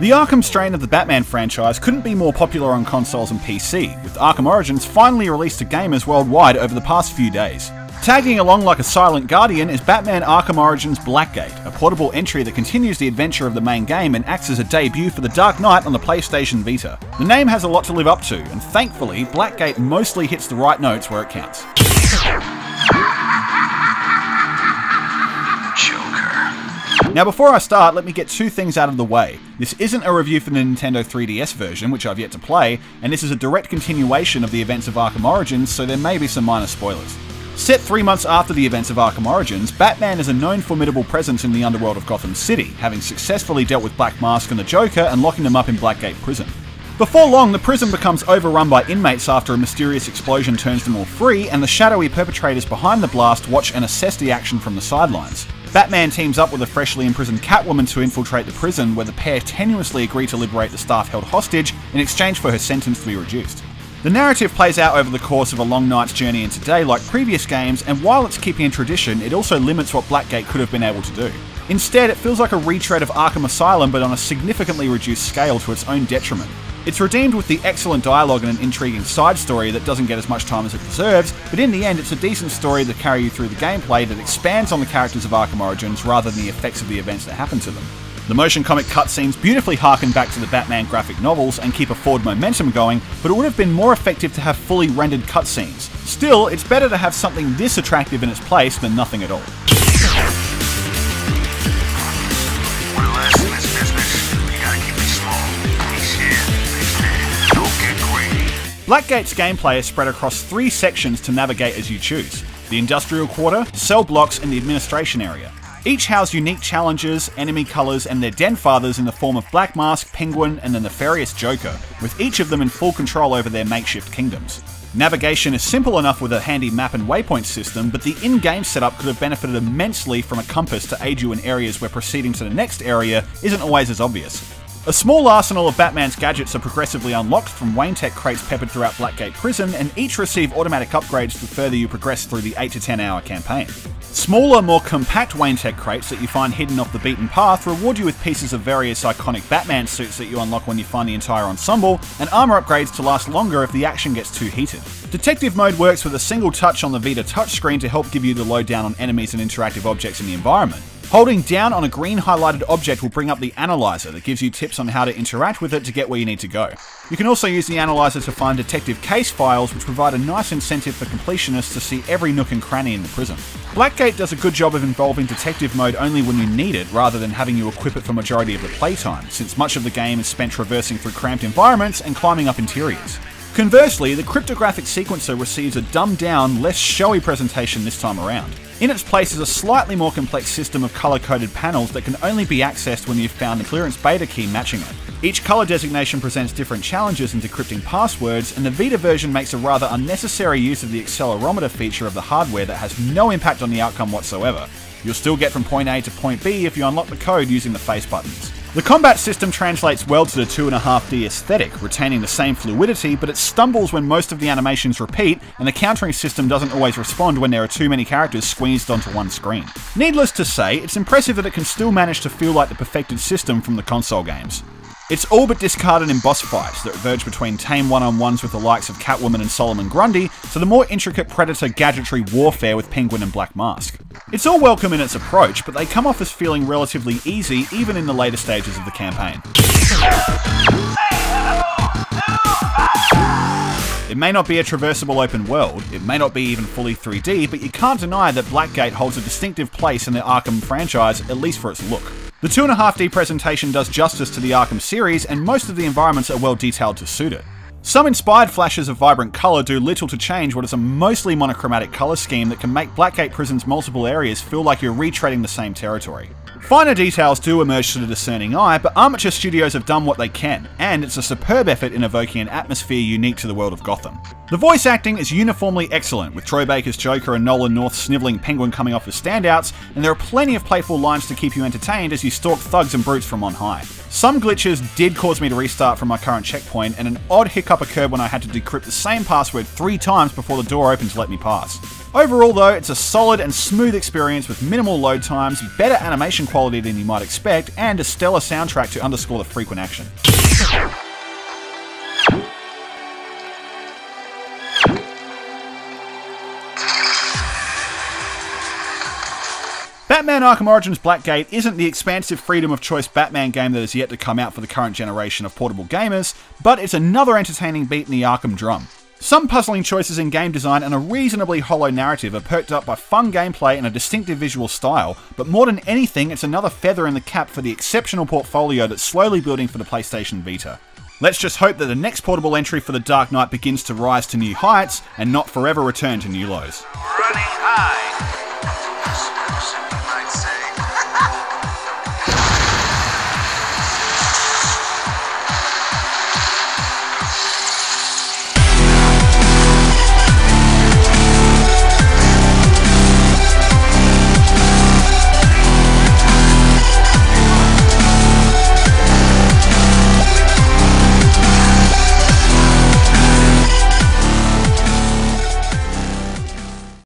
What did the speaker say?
The Arkham strain of the Batman franchise couldn't be more popular on consoles and PC, with Arkham Origins finally released to gamers worldwide over the past few days. Tagging along like a silent guardian is Batman Arkham Origins Blackgate, a portable entry that continues the adventure of the main game and acts as a debut for the Dark Knight on the PlayStation Vita. The name has a lot to live up to, and thankfully, Blackgate mostly hits the right notes where it counts. Now before I start, let me get two things out of the way. This isn't a review for the Nintendo 3DS version, which I've yet to play, and this is a direct continuation of the events of Arkham Origins, so there may be some minor spoilers. Set 3 months after the events of Arkham Origins, Batman is a known formidable presence in the underworld of Gotham City, having successfully dealt with Black Mask and the Joker and locking them up in Blackgate Prison. Before long, the prison becomes overrun by inmates after a mysterious explosion turns them all free, and the shadowy perpetrators behind the blast watch and assess the action from the sidelines. Batman teams up with a freshly imprisoned Catwoman to infiltrate the prison, where the pair tenuously agree to liberate the staff held hostage in exchange for her sentence to be reduced. The narrative plays out over the course of a long night's journey into day like previous games, and while it's keeping a tradition, it also limits what Blackgate could have been able to do. Instead, it feels like a retread of Arkham Asylum, but on a significantly reduced scale to its own detriment. It's redeemed with the excellent dialogue and an intriguing side story that doesn't get as much time as it deserves, but in the end it's a decent story to carry you through the gameplay that expands on the characters of Arkham Origins rather than the effects of the events that happen to them. The motion comic cutscenes beautifully harken back to the Batman graphic novels and keep a forward momentum going, but it would have been more effective to have fully rendered cutscenes. Still, it's better to have something this attractive in its place than nothing at all. Blackgate's gameplay is spread across 3 sections to navigate as you choose: the Industrial Quarter, Cell Blocks, and the Administration Area. Each house unique challenges, enemy colours, and their den fathers in the form of Black Mask, Penguin, and the nefarious Joker, with each of them in full control over their makeshift kingdoms. Navigation is simple enough with a handy map and waypoint system, but the in-game setup could have benefited immensely from a compass to aid you in areas where proceeding to the next area isn't always as obvious. A small arsenal of Batman's gadgets are progressively unlocked from Wayne Tech crates peppered throughout Blackgate Prison, and each receive automatic upgrades the further you progress through the 8 to 10 hour campaign. Smaller, more compact Wayne Tech crates that you find hidden off the beaten path reward you with pieces of various iconic Batman suits that you unlock when you find the entire ensemble, and armor upgrades to last longer if the action gets too heated. Detective mode works with a single touch on the Vita touchscreen to help give you the lowdown on enemies and interactive objects in the environment. Holding down on a green highlighted object will bring up the analyzer that gives you tips on how to interact with it to get where you need to go. You can also use the analyzer to find detective case files, which provide a nice incentive for completionists to see every nook and cranny in the prison. Blackgate does a good job of involving detective mode only when you need it, rather than having you equip it for majority of the playtime, since much of the game is spent traversing through cramped environments and climbing up interiors. Conversely, the cryptographic sequencer receives a dumbed down, less showy presentation this time around. In its place is a slightly more complex system of colour-coded panels that can only be accessed when you've found a clearance beta key matching it. Each colour designation presents different challenges in decrypting passwords, and the Vita version makes a rather unnecessary use of the accelerometer feature of the hardware that has no impact on the outcome whatsoever. You'll still get from point A to point B if you unlock the code using the face buttons. The combat system translates well to the 2.5D aesthetic, retaining the same fluidity, but it stumbles when most of the animations repeat, and the countering system doesn't always respond when there are too many characters squeezed onto one screen. Needless to say, it's impressive that it can still manage to feel like the perfected system from the console games. It's all but discarded in boss fights that verge between tame one-on-ones with the likes of Catwoman and Solomon Grundy to the more intricate Predator gadgetry warfare with Penguin and Black Mask. It's all welcome in its approach, but they come off as feeling relatively easy even in the later stages of the campaign. It may not be a traversable open world, it may not be even fully 3D, but you can't deny that Blackgate holds a distinctive place in the Arkham franchise, at least for its look. The 2.5D presentation does justice to the Arkham series, and most of the environments are well detailed to suit it. Some inspired flashes of vibrant colour do little to change what is a mostly monochromatic colour scheme that can make Blackgate Prison's multiple areas feel like you're retreading the same territory. Finer details do emerge to the discerning eye, but Armature Studios have done what they can, and it's a superb effort in evoking an atmosphere unique to the world of Gotham. The voice acting is uniformly excellent, with Troy Baker's Joker and Nolan North's snivelling Penguin coming off as standouts, and there are plenty of playful lines to keep you entertained as you stalk thugs and brutes from on high. Some glitches did cause me to restart from my current checkpoint, and an odd hiccup occurred when I had to decrypt the same password 3 times before the door opened to let me pass. Overall though, it's a solid and smooth experience with minimal load times, better animation quality than you might expect, and a stellar soundtrack to underscore the frequent action. Batman Arkham Origins Blackgate isn't the expansive freedom of choice Batman game that is yet to come out for the current generation of portable gamers, but it's another entertaining beat in the Arkham drum. Some puzzling choices in game design and a reasonably hollow narrative are perked up by fun gameplay and a distinctive visual style, but more than anything, it's another feather in the cap for the exceptional portfolio that's slowly building for the PlayStation Vita. Let's just hope that the next portable entry for the Dark Knight begins to rise to new heights and not forever return to new lows. Running high.